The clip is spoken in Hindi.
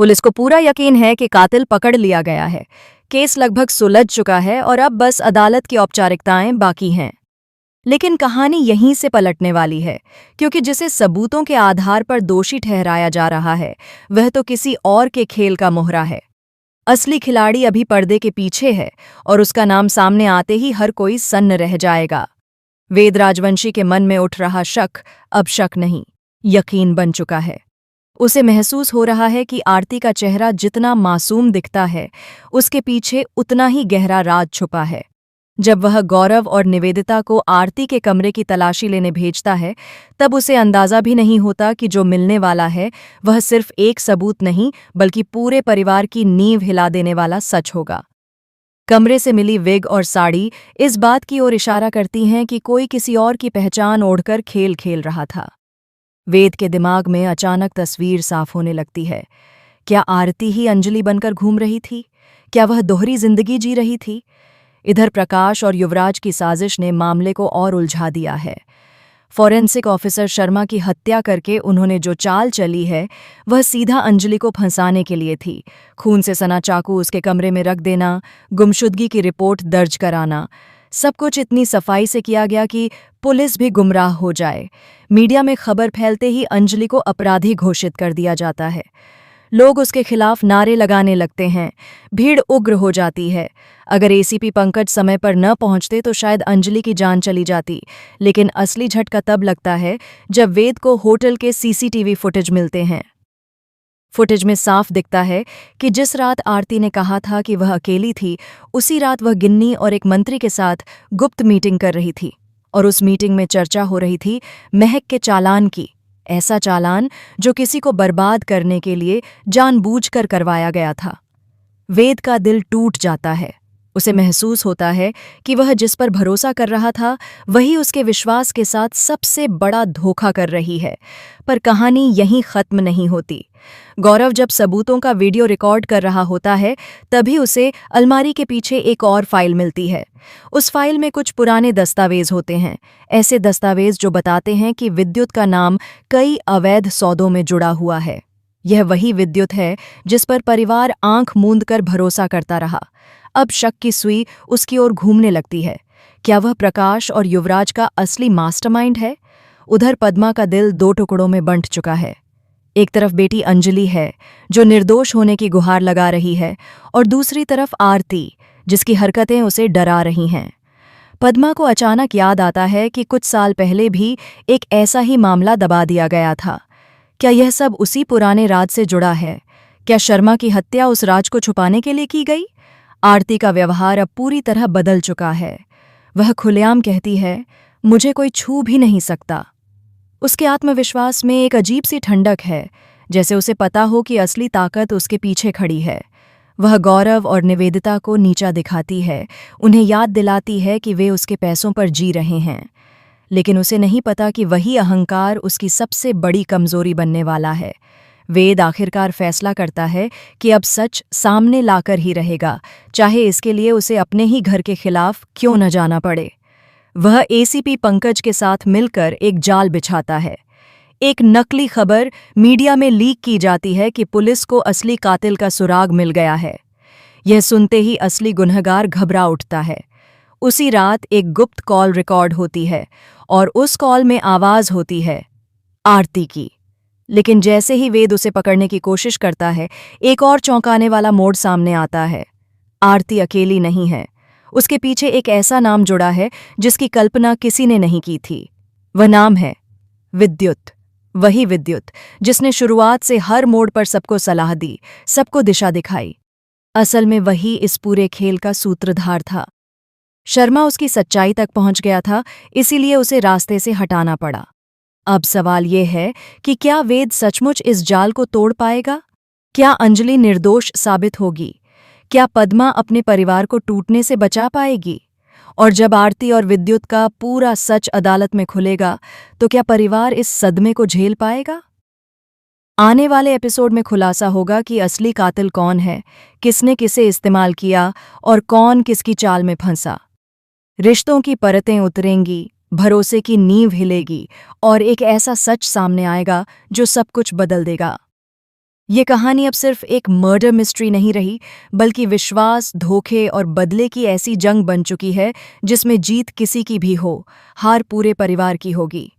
पुलिस को पूरा यकीन है कि कातिल पकड़ लिया गया है। केस लगभग सुलझ चुका है और अब बस अदालत की औपचारिकताएं बाकी हैं। लेकिन कहानी यहीं से पलटने वाली है, क्योंकि जिसे सबूतों के आधार पर दोषी ठहराया जा रहा है वह तो किसी और के खेल का मोहरा है। असली खिलाड़ी अभी पर्दे के पीछे है और उसका नाम सामने आते ही हर कोई सन्न रह जाएगा। वेद राजवंशी के मन में उठ रहा शक अब शक नहीं, यकीन बन चुका है। उसे महसूस हो रहा है कि आरती का चेहरा जितना मासूम दिखता है, उसके पीछे उतना ही गहरा राज छुपा है। जब वह गौरव और निवेदिता को आरती के कमरे की तलाशी लेने भेजता है, तब उसे अंदाजा भी नहीं होता कि जो मिलने वाला है वह सिर्फ एक सबूत नहीं बल्कि पूरे परिवार की नींव हिला देने वाला सच होगा। कमरे से मिली विग और साड़ी इस बात की ओर इशारा करती हैं कि कोई किसी और की पहचान ओढ़कर खेल खेल रहा था। वेद के दिमाग में अचानक तस्वीर साफ होने लगती है। क्या आरती ही अंजलि बनकर घूम रही थी? क्या वह दोहरी जिंदगी जी रही थी? इधर प्रकाश और युवराज की साजिश ने मामले को और उलझा दिया है। फॉरेंसिक ऑफिसर शर्मा की हत्या करके उन्होंने जो चाल चली है वह सीधा अंजलि को फंसाने के लिए थी। खून से सना चाकू उसके कमरे में रख देना, गुमशुदगी की रिपोर्ट दर्ज कराना, सब कुछ इतनी सफाई से किया गया कि पुलिस भी गुमराह हो जाए। मीडिया में खबर फैलते ही अंजलि को अपराधी घोषित कर दिया जाता है। लोग उसके खिलाफ नारे लगाने लगते हैं। भीड़ उग्र हो जाती है। अगर एसीपी पंकज समय पर न पहुंचते तो शायद अंजलि की जान चली जाती। लेकिन असली झटका तब लगता है जब वेद को होटल के सीसीटीवी फुटेज मिलते हैं। फुटेज में साफ दिखता है कि जिस रात आरती ने कहा था कि वह अकेली थी, उसी रात वह गिन्नी और एक मंत्री के साथ गुप्त मीटिंग कर रही थी। और उस मीटिंग में चर्चा हो रही थी महक के चालान की। ऐसा चालान जो किसी को बर्बाद करने के लिए जानबूझकर करवाया गया था। वेद का दिल टूट जाता है। उसे महसूस होता है कि वह जिस पर भरोसा कर रहा था वही उसके विश्वास के साथ सबसे बड़ा धोखा कर रही है। पर कहानी यहीं खत्म नहीं होती। गौरव जब सबूतों का वीडियो रिकॉर्ड कर रहा होता है, तभी उसे अलमारी के पीछे एक और फाइल मिलती है। उस फाइल में कुछ पुराने दस्तावेज होते हैं, ऐसे दस्तावेज जो बताते हैं कि विद्युत का नाम कई अवैध सौदों में जुड़ा हुआ है। यह वही विद्युत है जिस पर परिवार आंख मूंद कर भरोसा करता रहा। अब शक की सुई उसकी ओर घूमने लगती है। क्या वह प्रकाश और युवराज का असली मास्टरमाइंड है? उधर पद्मा का दिल दो टुकड़ों में बंट चुका है। एक तरफ बेटी अंजलि है जो निर्दोष होने की गुहार लगा रही है, और दूसरी तरफ आरती जिसकी हरकतें उसे डरा रही हैं। पद्मा को अचानक याद आता है कि कुछ साल पहले भी एक ऐसा ही मामला दबा दिया गया था। क्या यह सब उसी पुराने राज से जुड़ा है? क्या शर्मा की हत्या उस राज को छुपाने के लिए की गई? आरती का व्यवहार अब पूरी तरह बदल चुका है। वह खुलेआम कहती है, मुझे कोई छू भी नहीं सकता। उसके आत्मविश्वास में एक अजीब सी ठंडक है, जैसे उसे पता हो कि असली ताकत उसके पीछे खड़ी है। वह गौरव और निवेदिता को नीचा दिखाती है, उन्हें याद दिलाती है कि वे उसके पैसों पर जी रहे हैं। लेकिन उसे नहीं पता कि वही अहंकार उसकी सबसे बड़ी कमजोरी बनने वाला है। वेद आखिरकार फैसला करता है कि अब सच सामने लाकर ही रहेगा, चाहे इसके लिए उसे अपने ही घर के खिलाफ क्यों न जाना पड़े। वह एसीपी पंकज के साथ मिलकर एक जाल बिछाता है। एक नकली खबर मीडिया में लीक की जाती है कि पुलिस को असली कातिल का सुराग मिल गया है। यह सुनते ही असली गुनहगार घबरा उठता है। उसी रात एक गुप्त कॉल रिकॉर्ड होती है और उस कॉल में आवाज होती है आरती की। लेकिन जैसे ही वेद उसे पकड़ने की कोशिश करता है, एक और चौंकाने वाला मोड़ सामने आता है। आरती अकेली नहीं है। उसके पीछे एक ऐसा नाम जुड़ा है जिसकी कल्पना किसी ने नहीं की थी। वह नाम है विद्युत। वही विद्युत जिसने शुरुआत से हर मोड़ पर सबको सलाह दी, सबको दिशा दिखाई। असल में वही इस पूरे खेल का सूत्रधार था। शर्मा उसकी सच्चाई तक पहुंच गया था, इसीलिए उसे रास्ते से हटाना पड़ा। अब सवाल यह है कि क्या वेद सचमुच इस जाल को तोड़ पाएगा? क्या अंजलि निर्दोष साबित होगी? क्या पद्मा अपने परिवार को टूटने से बचा पाएगी? और जब आरती और विद्युत का पूरा सच अदालत में खुलेगा, तो क्या परिवार इस सदमे को झेल पाएगा? आने वाले एपिसोड में खुलासा होगा कि असली कातिल कौन है, किसने किसे इस्तेमाल किया और कौन किसकी चाल में फंसा। रिश्तों की परतें उतरेंगी, भरोसे की नींव हिलेगी और एक ऐसा सच सामने आएगा जो सब कुछ बदल देगा। ये कहानी अब सिर्फ एक मर्डर मिस्ट्री नहीं रही, बल्कि विश्वास, धोखे और बदले की ऐसी जंग बन चुकी है जिसमें जीत किसी की भी हो, हार पूरे परिवार की होगी।